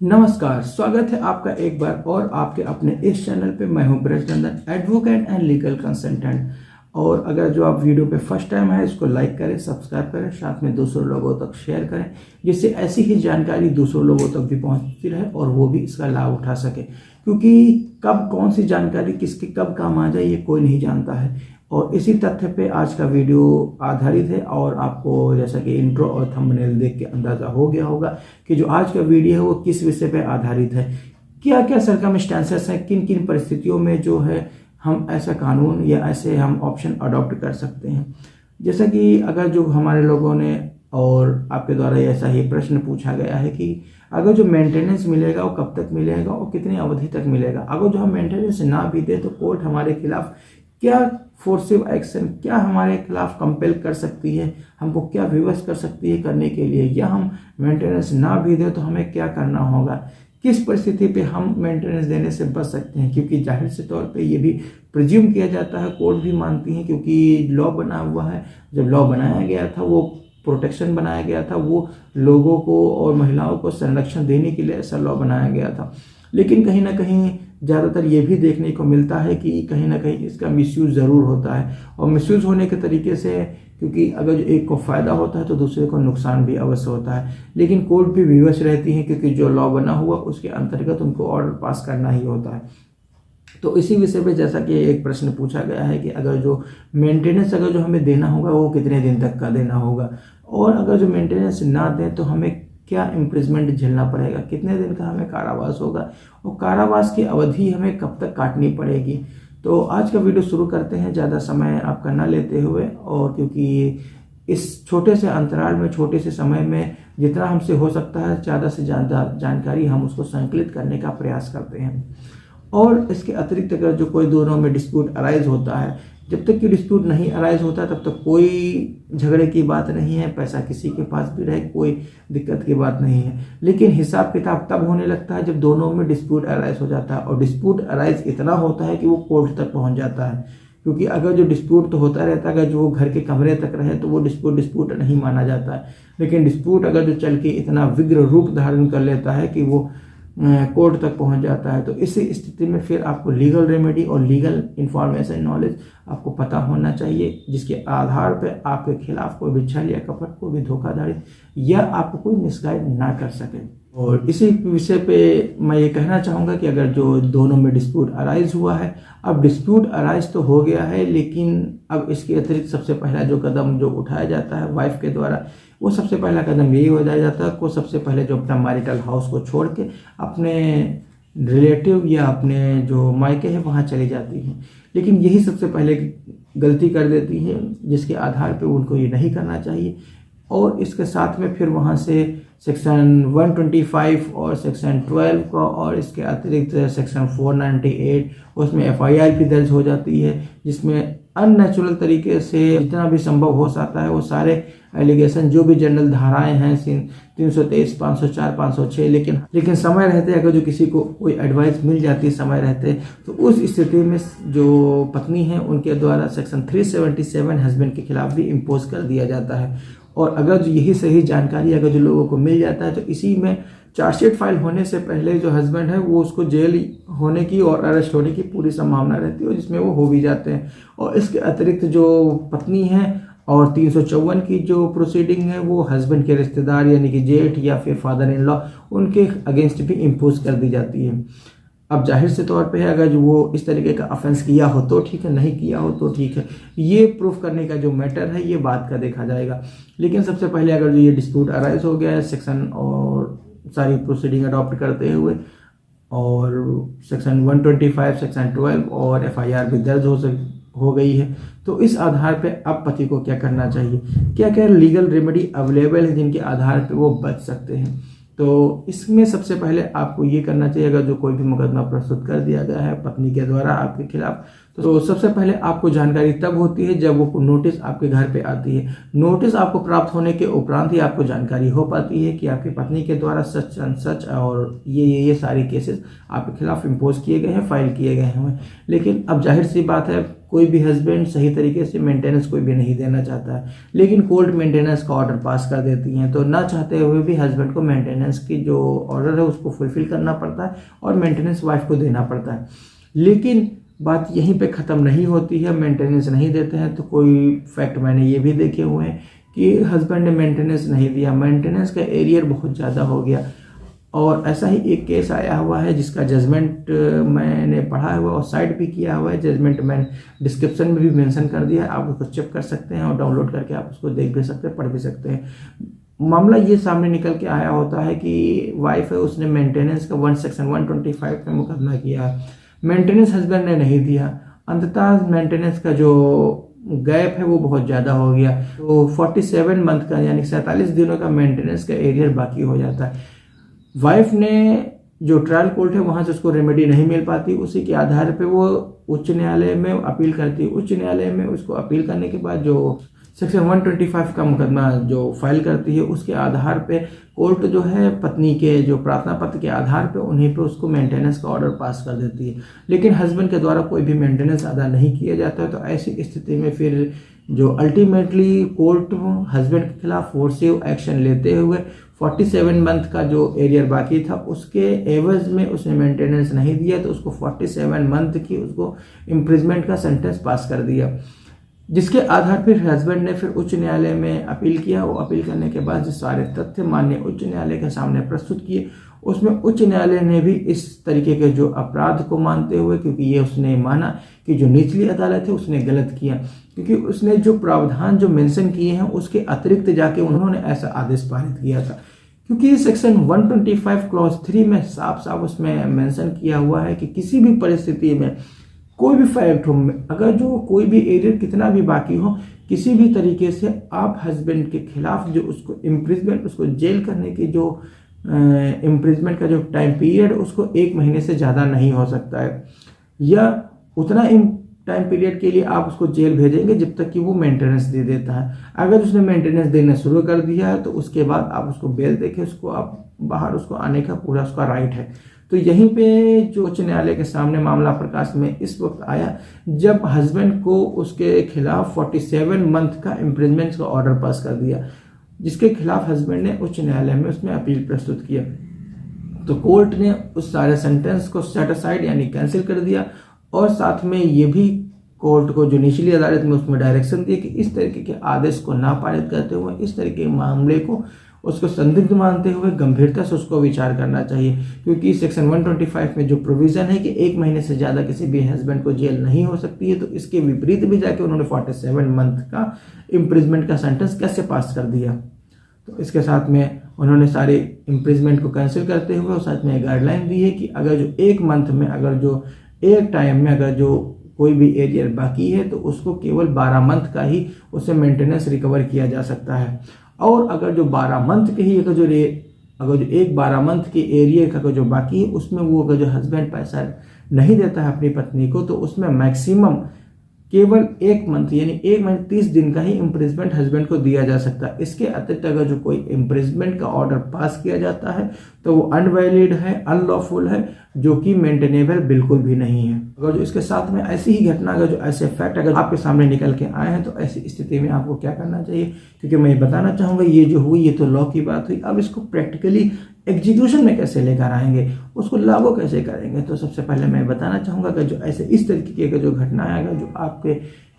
नमस्कार, स्वागत है आपका एक बार और आपके अपने इस चैनल पे। मैं हूं Brajnandan, advocate and legal consultant. और अगर जो आप वीडियो पे फर्स्ट टाइम है इसको लाइक करें, सब्सक्राइब करें, साथ में दूसरों लोगों तक शेयर करें, जिससे ऐसी ही जानकारी दूसरों लोगों तक भी पहुंचती रहे और वो भी इसका लाभ उठा सके। क्योंकि कब कौन सी जानकारी किसके कब काम आ जाए ये कोई नहीं जानता है। और इसी तथ्य पे आज का वीडियो आधारित है। और आपको जैसा कि इंट्रो और थंबनेल देख के अंदाजा हो गया होगा कि जो आज का वीडियो है वो किस विषय पे आधारित है, क्या क्या सरकमस्टेंसेस हैं, किन किन परिस्थितियों में जो है हम ऐसा कानून या ऐसे हम ऑप्शन अडॉप्ट कर सकते हैं। जैसा कि अगर जो हमारे लोगों ने और आपके द्वारा ऐसा ही प्रश्न पूछा गया है कि अगर जो मेंटेनेंस मिलेगा वो कब तक मिलेगा और कितनी अवधि तक मिलेगा। अगर जो हम मेंटेनेंस ना भी दे तो कोर्ट हमारे खिलाफ क्या फोर्सिव एक्शन, क्या हमारे खिलाफ कंपेल कर सकती है, हमको क्या विवश कर सकती है करने के लिए, या हम मेंटेनेंस ना भी दें तो हमें क्या करना होगा, किस परिस्थिति पे हम मेंटेनेंस देने से बच सकते हैं। क्योंकि जाहिर से तौर पे ये भी प्रिज्यूम किया जाता है, कोर्ट भी मानती है, क्योंकि लॉ बना हुआ है। जब लॉ बनाया गया था वो प्रोटेक्शन बनाया गया था, वो लोगों को और महिलाओं को संरक्षण देने के लिए ऐसा लॉ बनाया गया था। लेकिन कहीं ना कहीं ज़्यादातर ये भी देखने को मिलता है कि कहीं ना कहीं इसका मिसयूज़ ज़रूर होता है। और मिसयूज़ होने के तरीके से, क्योंकि अगर एक को फ़ायदा होता है तो दूसरे को नुकसान भी अवश्य होता है। लेकिन कोर्ट भी विवश रहती है, क्योंकि जो लॉ बना हुआ उसके अंतर्गत उनको ऑर्डर पास करना ही होता है। तो इसी विषय पे जैसा कि एक प्रश्न पूछा गया है कि अगर जो मेंटेनेंस अगर जो हमें देना होगा वो कितने दिन तक का देना होगा, और अगर जो मेंटेनेंस ना दें तो हमें क्या इम्प्रिजमेंट झेलना पड़ेगा, कितने दिन का हमें कारावास होगा, और कारावास की अवधि हमें कब तक काटनी पड़ेगी। तो आज का वीडियो शुरू करते हैं, ज़्यादा समय आपका ना लेते हुए। और क्योंकि इस छोटे से अंतराल में, छोटे से समय में जितना हमसे हो सकता है ज़्यादा से ज़्यादा जानकारी हम उसको संकलित करने का प्रयास करते हैं। और इसके अतिरिक्त अगर जो कोई दोनों में डिस्प्यूट अराइज होता है, जब तक कि डिस्प्यूट नहीं अराइज होता तब तक कोई झगड़े की बात नहीं है, पैसा किसी के पास भी रहे कोई दिक्कत की बात नहीं है। लेकिन हिसाब किताब तब होने लगता है जब दोनों में डिस्प्यूट अराइज हो जाता है, और डिस्प्यूट अराइज इतना होता है कि वो कोर्ट तक पहुंच जाता है। क्योंकि अगर जो डिस्प्यूट तो होता रहता है, अगर जो घर के कमरे तक रहे तो वो डिस्प्यूट नहीं माना जाता है। लेकिन डिस्प्यूट अगर जो चल के इतना विग्र रूप धारण कर लेता है कि वो कोर्ट तक पहुंच जाता है, तो इसी स्थिति में फिर आपको लीगल रेमेडी और लीगल इंफॉर्मेशन नॉलेज आपको पता होना चाहिए, जिसके आधार पर आपके खिलाफ कोई भी छल या कपट, कोई भी धोखाधड़ी या आपको कोई मिसगाइड ना कर सके। और इसी विषय पे मैं ये कहना चाहूँगा कि अगर जो दोनों में डिस्प्यूट अराइज हुआ है, अब डिस्प्यूट अराइज तो हो गया है, लेकिन अब इसके अतिरिक्त सबसे पहला जो कदम जो उठाया जाता है वाइफ के द्वारा, वो सबसे पहला कदम यही हो जाता है को सबसे पहले जो अपना मैरिटल हाउस को छोड़ के अपने रिलेटिव या अपने जो मायके हैं वहाँ चली जाती हैं। लेकिन यही सबसे पहले गलती कर देती है, जिसके आधार पे उनको ये नहीं करना चाहिए। और इसके साथ में फिर वहाँ से सेक्शन 125 और सेक्शन 12 का, और इसके अतिरिक्त सेक्शन 498 उसमें FIR भी दर्ज हो जाती है, जिसमें अननेचुरल तरीके से जितना भी संभव हो सकता है वो सारे एलिगेशन, जो भी जनरल धाराएं हैं 323, 504, 506, लेकिन समय रहते अगर जो किसी को कोई एडवाइस मिल जाती है समय रहते, तो उस स्थिति में जो पत्नी है उनके द्वारा सेक्शन 377 हस्बैंड के खिलाफ भी इम्पोज कर दिया जाता है। और अगर जो यही सही जानकारी अगर जो लोगों को मिल जाता है तो इसी में चार्जशीट फाइल होने से पहले जो हस्बैंड है वो उसको जेल होने की और अरेस्ट होने की पूरी संभावना रहती है, जिसमें वो हो भी जाते हैं। और इसके अतिरिक्त जो पत्नी है और 354 की जो प्रोसीडिंग है वो हस्बैंड के रिश्तेदार यानी कि जेठ या फिर फादर इन लॉ उनके अगेंस्ट भी इम्पोज कर दी जाती है। अब जाहिर से तौर पे है अगर जो वो इस तरीके का ऑफेंस किया हो तो ठीक है, नहीं किया हो तो ठीक है, ये प्रूफ करने का जो मैटर है ये बात का देखा जाएगा। लेकिन सबसे पहले अगर जो ये डिस्प्यूट अराइज हो गया है सेक्शन और सारी प्रोसीडिंग अडॉप्ट करते हुए, और सेक्शन 125, सेक्शन 12 और FIR भी दर्ज हो गई है, तो इस आधार पे अब पति को क्या करना चाहिए, क्या क्या लीगल रेमेडी अवेलेबल है जिनके आधार पे वो बच सकते हैं। तो इसमें सबसे पहले आपको ये करना चाहिए, अगर जो कोई भी मुकदमा प्रस्तुत कर दिया गया है पत्नी के द्वारा आपके खिलाफ, तो सबसे पहले आपको जानकारी तब होती है जब वो नोटिस आपके घर पे आती है। नोटिस आपको प्राप्त होने के उपरांत ही आपको जानकारी हो पाती है कि आपकी पत्नी के द्वारा सच अनसच और ये सारे केसेस आपके खिलाफ इम्पोज किए गए हैं, फाइल किए गए हैं। लेकिन अब जाहिर सी बात है कोई भी हस्बैंड सही तरीके से मेंटेनेंस कोई भी नहीं देना चाहता है, लेकिन कोर्ट मेंटेनेंस का ऑर्डर पास कर देती हैं, तो ना चाहते हुए भी हस्बैंड को मेंटेनेंस की जो ऑर्डर है उसको फुलफिल करना पड़ता है और मेंटेनेंस वाइफ को देना पड़ता है। लेकिन बात यहीं पे ख़त्म नहीं होती है। मेंटेनेंस नहीं देते हैं तो कोई फैक्ट मैंने ये भी देखे हुए हैं कि हस्बैंड ने मेंटेनेंस नहीं दिया, मेंटेनेंस का एरियर बहुत ज़्यादा हो गया, और ऐसा ही एक केस आया हुआ है जिसका जजमेंट मैंने पढ़ा हुआ और साइड भी किया हुआ है। जजमेंट मैंने डिस्क्रिप्शन में भी मेंशन कर दिया है, आप उसको चेक कर सकते हैं और डाउनलोड करके आप उसको देख भी सकते हैं, पढ़ भी सकते हैं। मामला ये सामने निकल के आया होता है कि वाइफ है, उसने मेंटेनेंस का सेक्शन 125 में मुकदमा किया, मेंटेनेंस हस्बैंड ने नहीं दिया, अंततः मेंटेनेंस का जो गैप है वो बहुत ज़्यादा हो गया, तो 47 मंथ का यानी 47 दिनों का मेंटेनेंस का एरियर बाकी हो जाता है। वाइफ ने जो ट्रायल कोर्ट है वहाँ से उसको रेमेडी नहीं मिल पाती, उसी के आधार पे वो उच्च न्यायालय में अपील करती है। उच्च न्यायालय में उसको अपील करने के बाद जो सेक्शन 125 का मुकदमा जो फाइल करती है उसके आधार पे कोर्ट जो है पत्नी के जो प्रार्थना पत्र के आधार पे उन्हीं पे उसको मेंटेनेंस का ऑर्डर पास कर देती है। लेकिन हस्बैंड के द्वारा कोई भी मेंटेनेंस अदा नहीं किया जाता है, तो ऐसी स्थिति में फिर जो अल्टीमेटली कोर्ट हस्बैंड के खिलाफ फोर्सिव एक्शन लेते हुए 47 मंथ का जो एरियर बाकी था उसके एवज में उसने मेंटेनेंस नहीं दिया, तो उसको 47 मंथ की उसको इम्प्रिजमेंट का सेंटेंस पास कर दिया, जिसके आधार पर हस्बैंड ने फिर उच्च न्यायालय में अपील किया। वो अपील करने के बाद जो सारे तथ्य माननीय उच्च न्यायालय के सामने प्रस्तुत किए, उसमें उच्च न्यायालय ने भी इस तरीके के जो अपराध को मानते हुए, क्योंकि ये उसने माना कि जो निचली अदालत है उसने गलत किया, क्योंकि उसने जो प्रावधान जो मेंशन किए हैं उसके अतिरिक्त जाके उन्होंने ऐसा आदेश पारित किया था, क्योंकि सेक्शन 125 क्लॉज 3 में साफ साफ उसमें मेंशन किया हुआ है कि किसी भी परिस्थिति में कोई भी फैक्ट हो, अगर जो कोई भी एरियर कितना भी बाकी हो, किसी भी तरीके से आप हस्बैंड के खिलाफ जो उसको इम्प्रिजमेंट, उसको जेल करने की जो इम्प्रिजमेंट का जो टाइम पीरियड उसको 1 महीने से ज़्यादा नहीं हो सकता है, या उतना टाइम पीरियड के लिए आप उसको जेल भेजेंगे जब तक कि वो मेंटेनेंस दे देता है। अगर उसने मेंटेनेंस देना शुरू कर दिया है तो उसके बाद आप उसको बेल देके उसको आप बाहर उसको आने का पूरा उसका राइट है। तो यहीं पे जो उच्च न्यायालय के सामने मामला प्रकाश में इस वक्त आया जब हस्बैंड को उसके खिलाफ 47 मंथ का इम्प्रिजमेंट का ऑर्डर पास कर दिया, जिसके खिलाफ हस्बैंड ने उच्च न्यायालय में उसमें अपील प्रस्तुत किया, तो कोर्ट ने उस सारे सेंटेंस को सेट असाइड यानी कैंसिल कर दिया, और साथ में ये भी कोर्ट को जो निचली अदालत में उसमें डायरेक्शन दिए कि इस तरीके के आदेश को ना पारित करते हुए इस तरीके के मामले को उसको संदिग्ध मानते हुए गंभीरता से उसको विचार करना चाहिए, क्योंकि सेक्शन 125 में जो प्रोविजन है कि 1 महीने से ज़्यादा किसी भी हस्बैंड को जेल नहीं हो सकती है, तो इसके विपरीत भी जाके उन्होंने 47 मंथ का इम्प्रिजमेंट का सेंटेंस कैसे पास कर दिया। तो इसके साथ में उन्होंने सारे इम्प्रिजमेंट को कैंसिल करते हुए और साथ में गाइडलाइन दी है कि अगर जो 1 मंथ में अगर जो एक टाइम में अगर जो कोई भी एरियर बाकी है तो उसको केवल 12 मंथ का ही उसे मेंटेनेंस रिकवर किया जा सकता है, और अगर जो 12 मंथ के ही अगर जो एक 12 मंथ के एरियर का जो बाकी है उसमें वो अगर जो हस्बैंड पैसा नहीं देता है अपनी पत्नी को, तो उसमें मैक्सिमम केवल 1 मंथ यानी 1 महीने 30 दिन का ही इम्प्रिजमेंट हस्बैंड को दिया जा सकता है। इसके अतिरिक्त अगर जो कोई इम्प्रिजमेंट का ऑर्डर पास किया जाता है तो वो अनवैलिड है, अनलॉफुल है, जो कि मेंटेनेबल बिल्कुल भी नहीं है। अगर जो इसके साथ में ऐसी ही घटना, अगर जो ऐसे फैक्ट अगर आपके सामने निकल के आए हैं, तो ऐसी स्थिति में आपको क्या करना चाहिए, क्योंकि मैं ये बताना चाहूँगा ये जो हुई ये तो लॉ की बात हुई, अब इसको प्रैक्टिकली एग्जीक्यूशन में कैसे लेकर आएंगे, उसको लागू कैसे करेंगे। तो सबसे पहले मैं बताना चाहूँगा कि जो ऐसे इस तरीके का जो घटना है, अगर जो आपके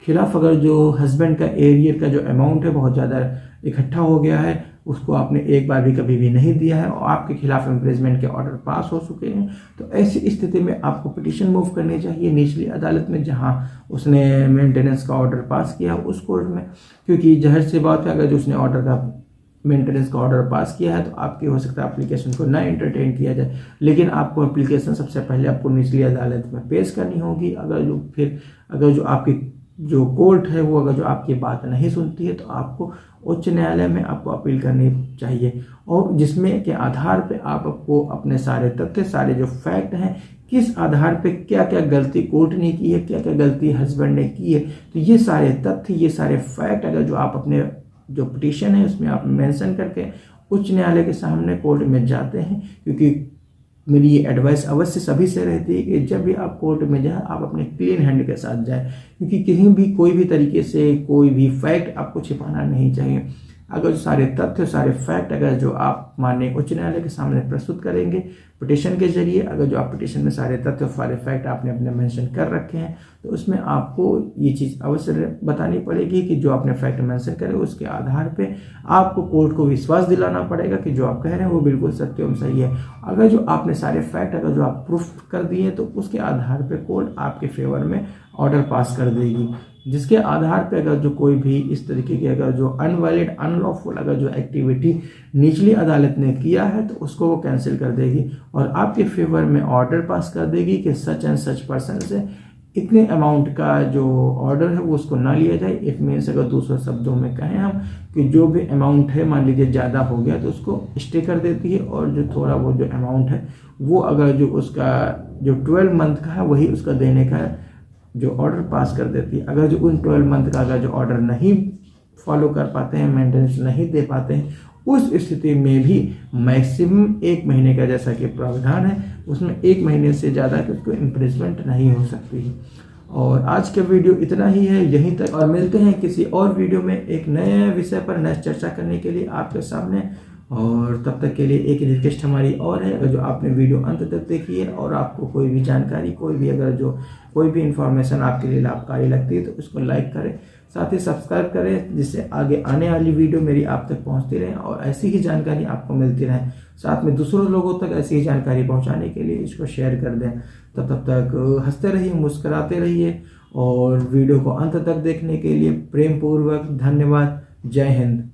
खिलाफ अगर जो हस्बैंड का एरियर का जो अमाउंट है बहुत ज़्यादा इकट्ठा हो गया है, उसको आपने एक बार भी कभी भी नहीं दिया है और आपके खिलाफ इम्प्रिजमेंट के ऑर्डर पास हो चुके हैं, तो ऐसी स्थिति में आपको पिटीशन मूव करनी चाहिए निचली अदालत में जहां उसने मेंटेनेंस का ऑर्डर पास किया उस कोर्ट में, क्योंकि जाहिर सी बात है अगर जो उसने ऑर्डर का मेंटेनेंस का ऑर्डर पास किया है तो आपकी हो सकता है एप्लीकेशन को ना एंटरटेन किया जाए, लेकिन आपको एप्लीकेशन सबसे पहले आपको निचली अदालत में पेश करनी होगी। अगर जो आपकी जो कोर्ट है वो अगर जो आपकी बात नहीं सुनती है तो आपको उच्च न्यायालय में आपको अपील करनी चाहिए, और जिसमें के आधार पे आपको अपने सारे तथ्य, सारे जो फैक्ट हैं, किस आधार पे क्या क्या गलती कोर्ट ने की है, क्या क्या गलती हस्बैंड ने की है, तो ये सारे तथ्य, ये सारे फैक्ट अगर जो आप अपने जो पिटीशन है उसमें आप मेंशन करके उच्च न्यायालय के सामने कोर्ट में जाते हैं, क्योंकि मेरी ये एडवाइस अवश्य सभी से रहती है कि जब भी आप कोर्ट में जाएं आप अपने क्लीन हैंड के साथ जाएं, क्योंकि कहीं भी कोई भी तरीके से कोई भी फैक्ट आपको छिपाना नहीं चाहिए। अगर जो सारे तथ्य सारे फैक्ट अगर जो आप माननीय उच्च न्यायालय के सामने प्रस्तुत करेंगे पिटिशन के जरिए, अगर जो आप पिटिशन में सारे तथ्य सारे फैक्ट आपने अपने मेंशन कर रखे हैं तो उसमें आपको ये चीज़ अवश्य बतानी पड़ेगी कि जो आपने फैक्ट मेंशन करे उसके आधार पे आपको कोर्ट को विश्वास दिलाना पड़ेगा कि जो आप कह रहे हैं वो बिल्कुल सत्य एवं सही है। अगर जो आपने सारे फैक्ट अगर जो आप प्रूफ कर दिए तो उसके आधार पे कोर्ट आपके फेवर में ऑर्डर पास कर देगी, जिसके आधार पे अगर जो कोई भी इस तरीके की अगर जो अनवैलिड अनलॉफुल अगर जो एक्टिविटी निचली अदालत ने किया है तो उसको वो कैंसिल कर देगी और आपके फेवर में ऑर्डर पास कर देगी कि सच एंड सच पर्सन से इतने अमाउंट का जो ऑर्डर है वो उसको ना लिया जाए। इट मीन्स अगर दूसरे शब्दों में कहें हम कि जो भी अमाउंट है मान लीजिए ज़्यादा हो गया तो उसको स्टे कर देती है और जो थोड़ा वो जो अमाउंट है वो अगर जो उसका जो 12 मंथ का है वही उसका देने का जो ऑर्डर पास कर देती है। अगर जो उन 12 मंथ का अगर जो ऑर्डर नहीं फॉलो कर पाते हैं, मेंटेनेंस नहीं दे पाते हैं, उस स्थिति में भी मैक्सिमम 1 महीने का जैसा कि प्रावधान है उसमें 1 महीने से ज़्यादा कि उसको इम्प्रिजमेंट नहीं हो सकती है। और आज का वीडियो इतना ही है, यहीं तक, और मिलते हैं किसी और वीडियो में एक नए विषय पर नए चर्चा करने के लिए आपके सामने। और तब तक के लिए एक रिक्वेस्ट हमारी और है, अगर जो आपने वीडियो अंत तक देखी है और आपको कोई भी जानकारी कोई भी इंफॉर्मेशन आपके लिए लाभकारी लगती है तो उसको लाइक करें, साथ ही सब्सक्राइब करें जिससे आगे आने वाली वीडियो मेरी आप तक पहुंचती रहे और ऐसी ही जानकारी आपको मिलती रहे। साथ में दूसरों लोगों तक ऐसी ही जानकारी पहुंचाने के लिए इसको शेयर कर दें। तब तक हंसते रहिए, मुस्कुराते रहिए और वीडियो को अंत तक देखने के लिए प्रेम पूर्वक धन्यवाद। जय हिंद।